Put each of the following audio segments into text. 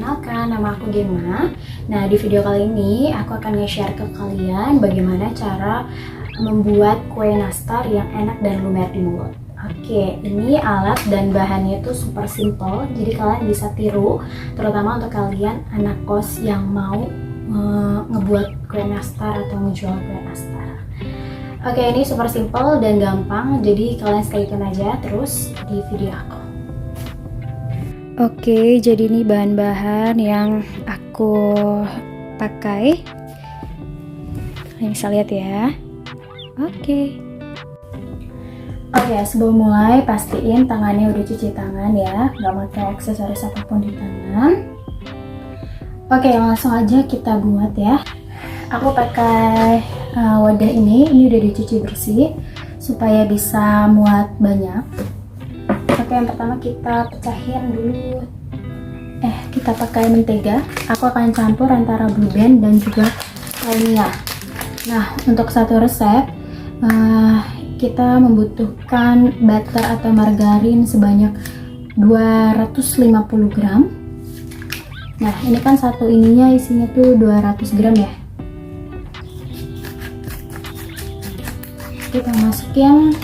perkenalkan, nama aku Gemma. Nah, di video kali ini aku akan nge-share ke kalian bagaimana cara membuat kue nastar yang enak dan lumer di mulut. Oke, ini alat dan bahannya itu super simple, jadi kalian bisa tiru, terutama untuk kalian anak kos yang mau ngebuat kue nastar atau ngejual kue nastar. Oke, ini super simple dan gampang, jadi kalian staykan aja terus di video aku. Oke, jadi ini bahan-bahan yang aku pakai. Kalian bisa lihat ya. Oke, sebelum mulai pastiin tangannya udah cuci tangan ya, nggak pakai aksesoris apapun di tangan. Oke, langsung aja kita buat ya. Aku pakai wadah ini udah dicuci bersih supaya bisa muat banyak. Oke, yang pertama kita pecahin dulu. Kita pakai mentega. Aku akan campur antara Blue Band dan juga lainnya. Nah, untuk satu resep kita membutuhkan butter atau margarin sebanyak 250 gram. Nah, ini kan satu ininya isinya tuh 200 gram ya. Kita masukin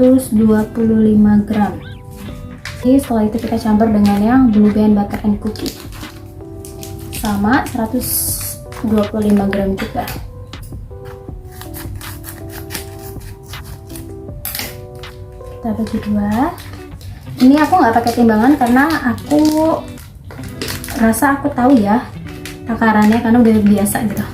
terus 25 gram. Jadi setelah itu kita campur dengan yang Blue Band Butter and Cookie sama 125 gram juga. Kita bagi dua. Ini aku nggak pakai timbangan karena aku rasa aku tahu ya takarannya karena udah biasa gitu.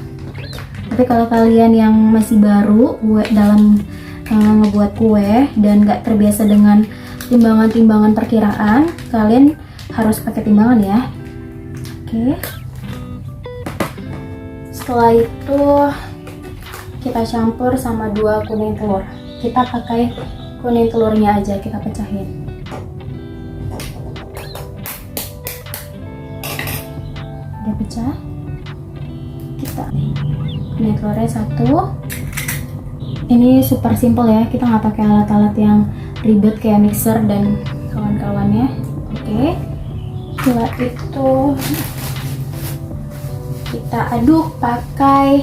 Tapi kalau kalian yang masih baru dalam ngebuat kue dan gak terbiasa dengan timbangan-timbangan perkiraan, kalian harus pakai timbangan ya. Oke. Setelah itu kita campur sama 2 kuning telur. Kita pakai kuning telurnya aja, kita pecahin. Udah pecah. Kita kuning telurnya 1. Ini super simple ya, kita nggak pakai alat-alat yang ribet kayak mixer dan kawan-kawannya. Oke, setelah itu kita aduk pakai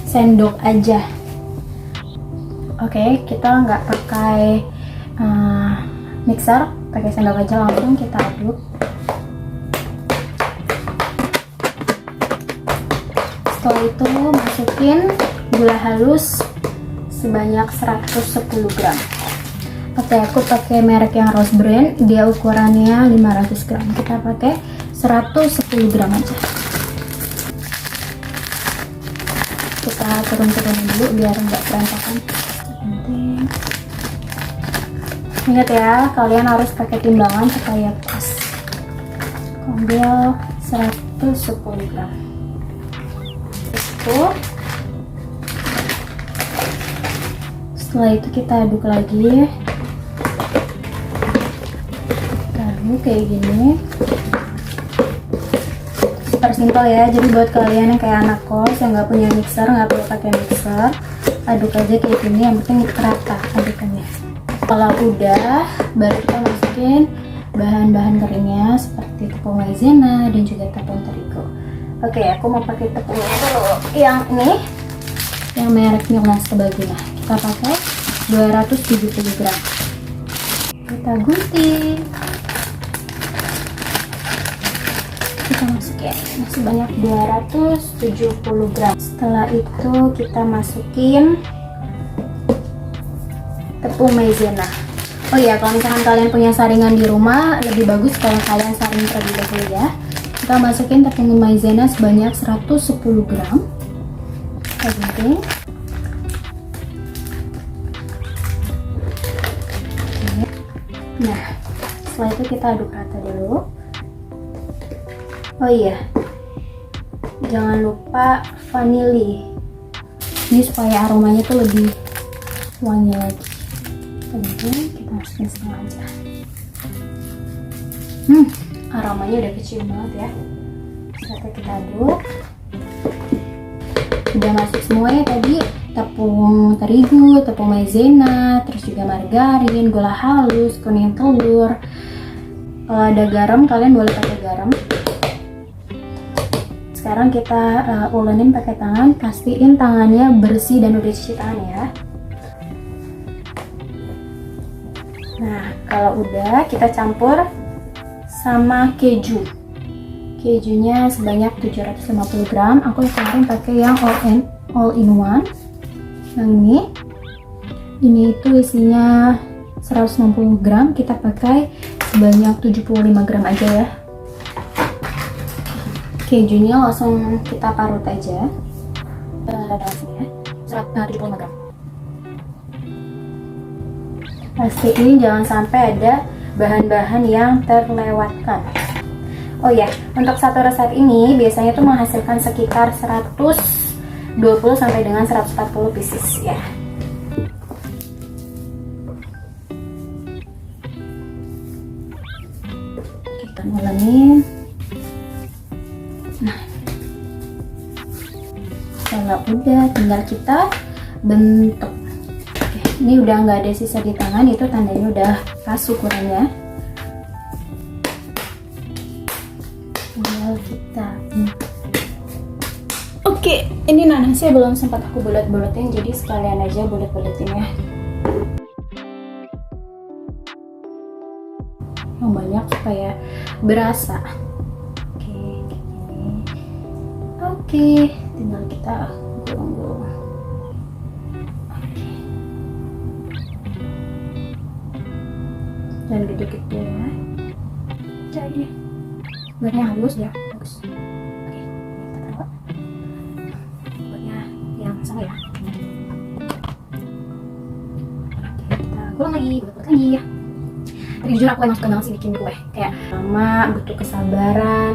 sendok aja. Oke, kita nggak pakai mixer, pakai sendok aja langsung kita aduk. Setelah itu masukin gula halus sebanyak 110 gram. Oke, aku pakai merek yang Rose Brand, dia ukurannya 500 gram. Kita pakai 110 gram aja. Kita turun-turunin dulu biar nggak berantakan. Ingat ya, kalian harus pakai timbangan supaya pas. Ambil 110 gram. Itu. Setelah itu kita aduk lagi. Kita aduk kayak gini. Super simple ya. Jadi buat kalian yang kayak anak kos yang nggak punya mixer, nggak perlu pakai mixer, aduk aja kayak gini. Yang penting rata adukannya. Kalau udah, baru kita masukin bahan-bahan keringnya seperti tepung maizena dan juga tepung terigu. Oke, aku mau pakai tepungnya dulu. Yang ini, yang merek Milna Sebaguna. Kita pakai 270 gram. Kita gunting. Kita masukin sebanyak 270 gram. Setelah itu kita masukin tepung maizena. Oh iya, kalau misalkan kalian punya saringan di rumah, lebih bagus kalau kalian saring terlebih dahulu ya. Kita masukin tepung maizena sebanyak 110 gram. Kita gunting. Nah, setelah itu kita aduk rata dulu. Oh iya, jangan lupa vanili. Ini supaya aromanya tuh lebih wangi lagi. Kita masukin setengah aja. Aromanya udah kecium banget ya. Saatnya kita aduk. Udah masuk semuanya tadi, tepung terigu, tepung maizena, terus juga margarin, gula halus, kuning telur. Kalau ada garam kalian boleh pakai garam. Sekarang kita ulenin pakai tangan, pastiin tangannya bersih dan udah cuci tangan ya. Nah, kalau udah kita campur sama keju. Kejunya sebanyak 750 gram. Aku kemarin pakai yang all in one. Yang ini itu isinya 160 gram. Kita pakai sebanyak 75 gram aja ya. Kejunya langsung kita parut aja. Langsung ya, 175 gram. Pastiin jangan sampai ada bahan-bahan yang terlewatkan. Oh ya, untuk satu resep ini biasanya tuh menghasilkan sekitar 120 sampai dengan 140 pieces ya. Kita ulangi. Nah, kalau udah tinggal kita bentuk. Oke, ini udah nggak ada sisa di tangan, itu tandanya udah pas ukurannya. Kita Oke, ini nanasnya belum sempat aku bulet-buletin, jadi sekalian aja bulet-buletin ya. Yang banyak supaya berasa. Oke, gini. Oke, tinggal kita gulung-gulung. Oke. Dan gede-gede ya. Jadi warnanya halus ya, bagus. Oke, kita taruh warnanya yang sama ya. Oke, kita gulung lagi, bulat lagi ya. Tapi jujur aku emang suka banget sih bikin kue, kayak lama, butuh kesabaran.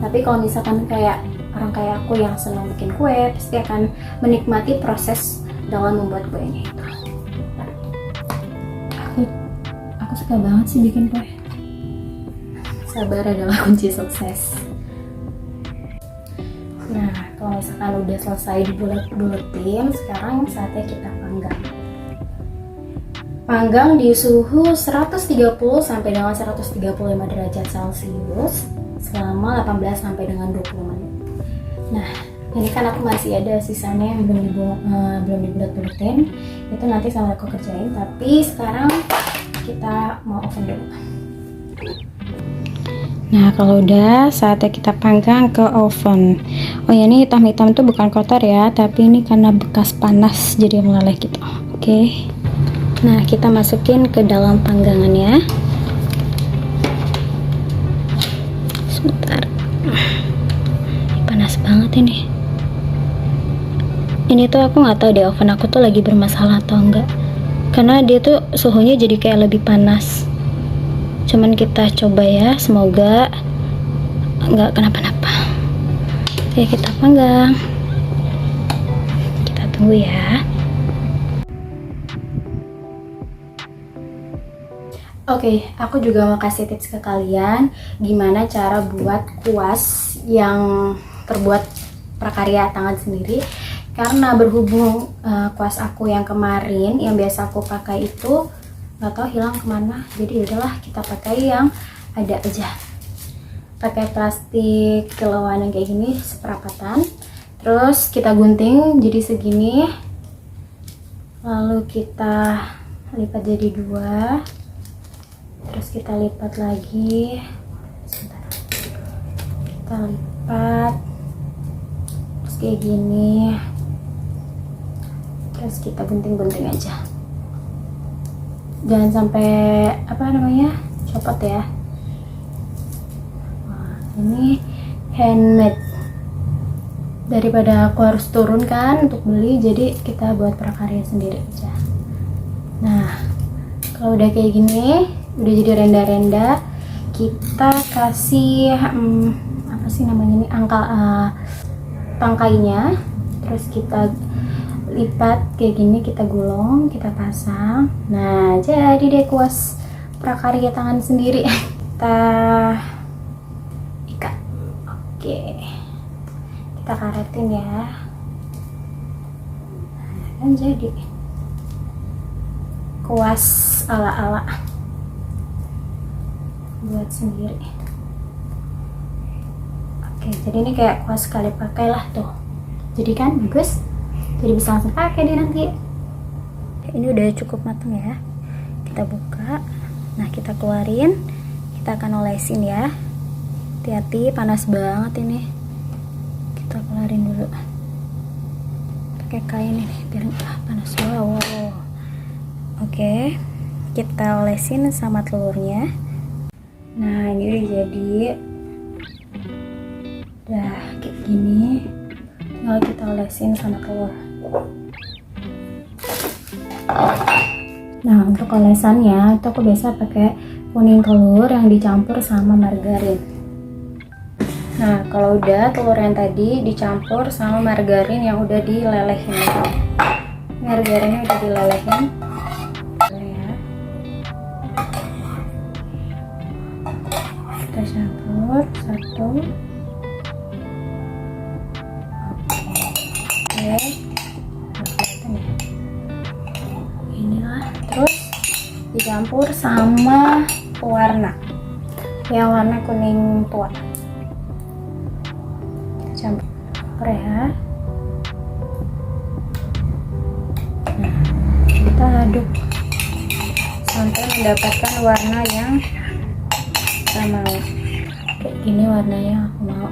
Tapi kalau misalkan kayak orang kayak aku yang senang bikin kue, pasti akan menikmati proses dalam membuat kuenya itu. Aku suka banget sih bikin kue. Sabar adalah kunci sukses. Nah, kalau misalkan udah selesai dibulet-buletin, sekarang saatnya kita panggang. Panggang di suhu 130 sampai dengan 135 derajat Celcius selama 18 sampai dengan 20 menit. Nah, ini kan aku masih ada sisanya yang belum dibulet-buletin. Itu nanti sama aku kerjain, tapi sekarang kita mau oven dulu. Nah, kalau udah saatnya kita panggang ke oven. Oh ya, ini hitam-hitam itu bukan kotor ya, tapi ini karena bekas panas jadi meleleh gitu. Oke. Nah, kita masukin ke dalam panggangannya. Sebentar. Panas banget ini. Ini tuh aku nggak tahu deh oven aku tuh lagi bermasalah atau enggak. Karena dia tuh suhunya jadi kayak lebih panas. Cuman kita coba ya, semoga nggak kenapa-napa. Oke, kita panggang. Kita tunggu ya. Oke, aku juga mau kasih tips ke kalian gimana cara buat kuas yang terbuat prakarya tangan sendiri. Karena berhubung kuas aku yang kemarin yang biasa aku pakai itu nggak tahu hilang kemana, jadi udahlah kita pakai yang ada aja. Pakai plastik kilauan yang kayak gini, seperapatan, terus kita gunting jadi segini, lalu kita lipat jadi dua, terus kita lipat lagi. Sebentar, kita lipat terus kayak gini, terus kita gunting-gunting aja. Jangan sampai copot ya. Wah, ini handmade, daripada aku harus turun kan untuk beli, jadi kita buat prakarya sendiri aja. Nah, kalau udah kayak gini, udah jadi renda-renda, kita kasih tangkainya, terus kita lipat kayak gini, kita gulung, kita pasang. Nah, jadi deh kuas prakarya tangan sendiri. Kita ikat. Oke, kita karetin ya. Dan jadi kuas ala-ala buat sendiri. Oke, jadi ini kayak kuas sekali pakai lah tuh. Jadi kan bagus, jadi bisa langsung pakai deh nanti. Ini udah cukup matang ya. Kita buka. Nah, kita keluarin. Kita akan olesin ya. Hati-hati, panas banget ini. Kita keluarin dulu. Pakai kain ini biar panas. Wow. Oke, kita olesin sama telurnya. Nah, ini udah jadi. Udah kayak gini. Tinggal kita olesin sama telur. Nah, untuk olesannya itu aku biasa pakai kuning telur yang dicampur sama margarin. Nah, kalau udah telur yang tadi dicampur sama margarin yang udah dilelehin. Margarinnya udah dilelehin. Ya. Kita campur satu. Oke. Inilah, terus dicampur sama pewarna yang warna kuning tua. Campur ya. Nah, kita aduk sampai mendapatkan warna yang kita mau. Kayak gini warnanya aku mau.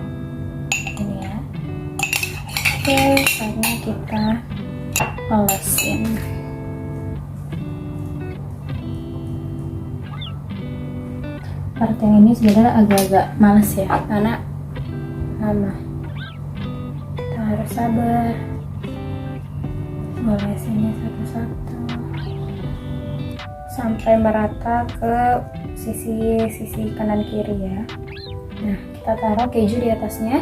Ini ya. Oke, saatnya kita olesin. Part yang ini sebenarnya agak-agak males ya, karena lama. Kita harus sabar. Olesinnya satu-satu sampai merata ke sisi kanan kiri ya. Nah, kita taruh keju di atasnya.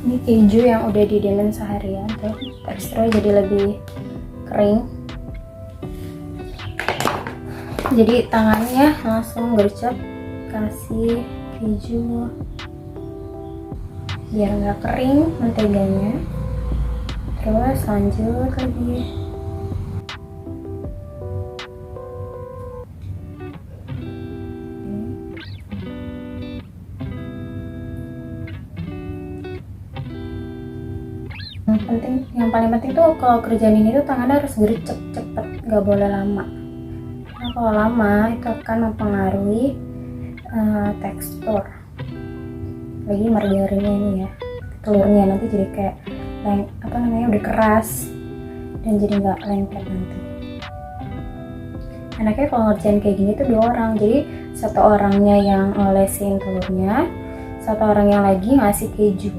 Ini keju yang udah didiemin seharian tuh, teksturnya jadi lebih kering. Jadi tangannya langsung gercep kasih keju biar nggak kering menteganya. Terus lanjut lagi. Yang paling penting tuh kalau kerjaan ini tuh tangannya harus gercep cepet, nggak boleh lama. Nah, kalau lama itu akan mempengaruhi tekstur. Lagi margarinnya ini ya, telurnya nanti jadi kayak udah keras dan jadi nggak lengket nanti. Enaknya kalau ngerjain kayak gini tuh 2 orang, jadi satu orangnya yang olesin telurnya, satu orang yang lagi ngasih keju.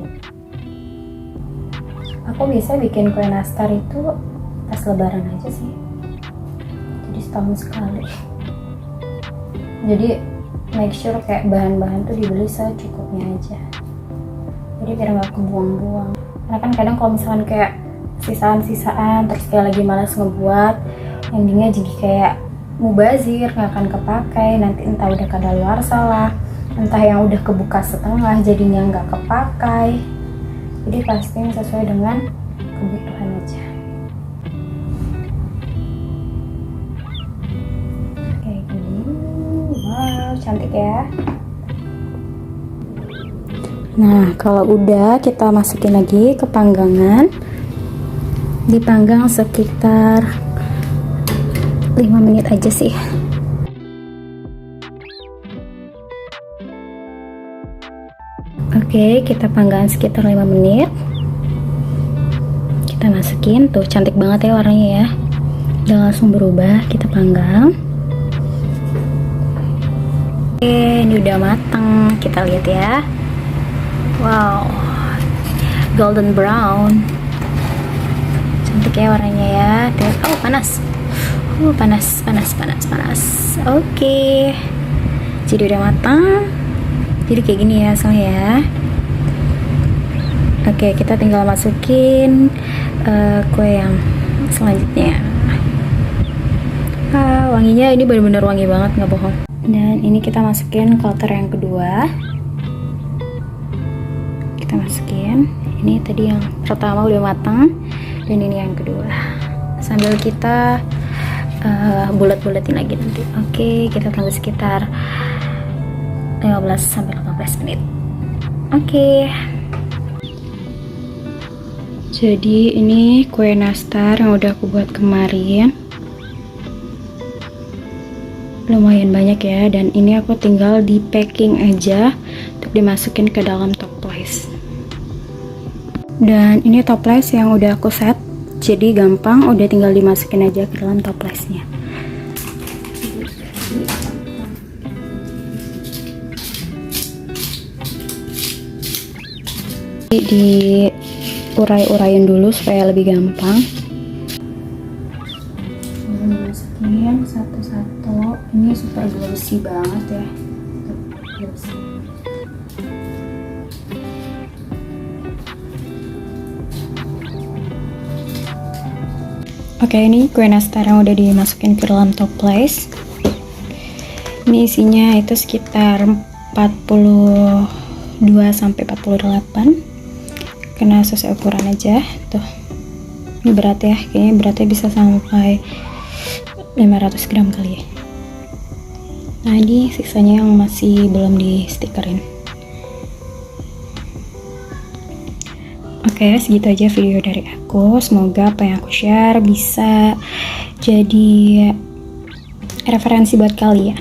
Aku bisa bikin kue nastar itu pas lebaran aja sih, jadi setahun sekali. Jadi make sure kayak bahan-bahan tuh dibeli secukupnya aja, jadi biar nggak kebuang-buang. Karena kan kadang kalau misalkan kayak sisaan-sisaan terus kayak lagi malas ngebuat, endingnya jadi kayak mubazir, nggak akan kepakai. Nanti entah udah kadaluarsa lah, entah yang udah kebuka setengah jadinya nggak kepakai. Jadi pasti sesuai dengan kebutuhan aja. Kayak gini. Wow, cantik ya. Nah, kalau udah kita masukin lagi ke panggangan. Dipanggang sekitar 5 menit aja sih. Oke, kita panggang sekitar 5 menit. Kita masukin, tuh cantik banget ya warnanya ya. Udah langsung berubah, kita panggang. Oke, ini udah matang. Kita lihat ya. Wow, golden brown. Cantik ya warnanya ya. Oh, panas. Panas. Oke. Jadi udah matang. Jadi kayak gini ya hasilnya ya. Oke, kita tinggal masukin kue yang selanjutnya. Wanginya ini bener-bener wangi banget, nggak bohong. Dan ini kita masukin kloter yang kedua. kita masukin. Ini tadi yang pertama udah matang, dan ini yang kedua. Sambil kita bulat-bulatin lagi nanti. Oke, kita tunggu sekitar 15-18 menit. Oke. Jadi ini kue nastar yang udah aku buat kemarin. Lumayan banyak ya, dan ini aku tinggal di packing aja untuk dimasukin ke dalam toples. Dan ini toples yang udah aku set, jadi gampang, udah tinggal dimasukin aja ke dalam toplesnya. Di urai-urain dulu supaya lebih gampang. Masukin satu-satu, ini supaya bersih banget ya. Bersih. Oke, ini kue nastar yang udah dimasukin ke dalam toples. Ini isinya itu sekitar 42-48. Kena sesuai ukuran aja tuh. Ini berat ya, kayaknya beratnya bisa sampai 500 gram kali ya. Nah, ini sisanya yang masih belum di stikerin. Oke, segitu aja video dari aku. Semoga apa yang aku share bisa jadi referensi buat kalian.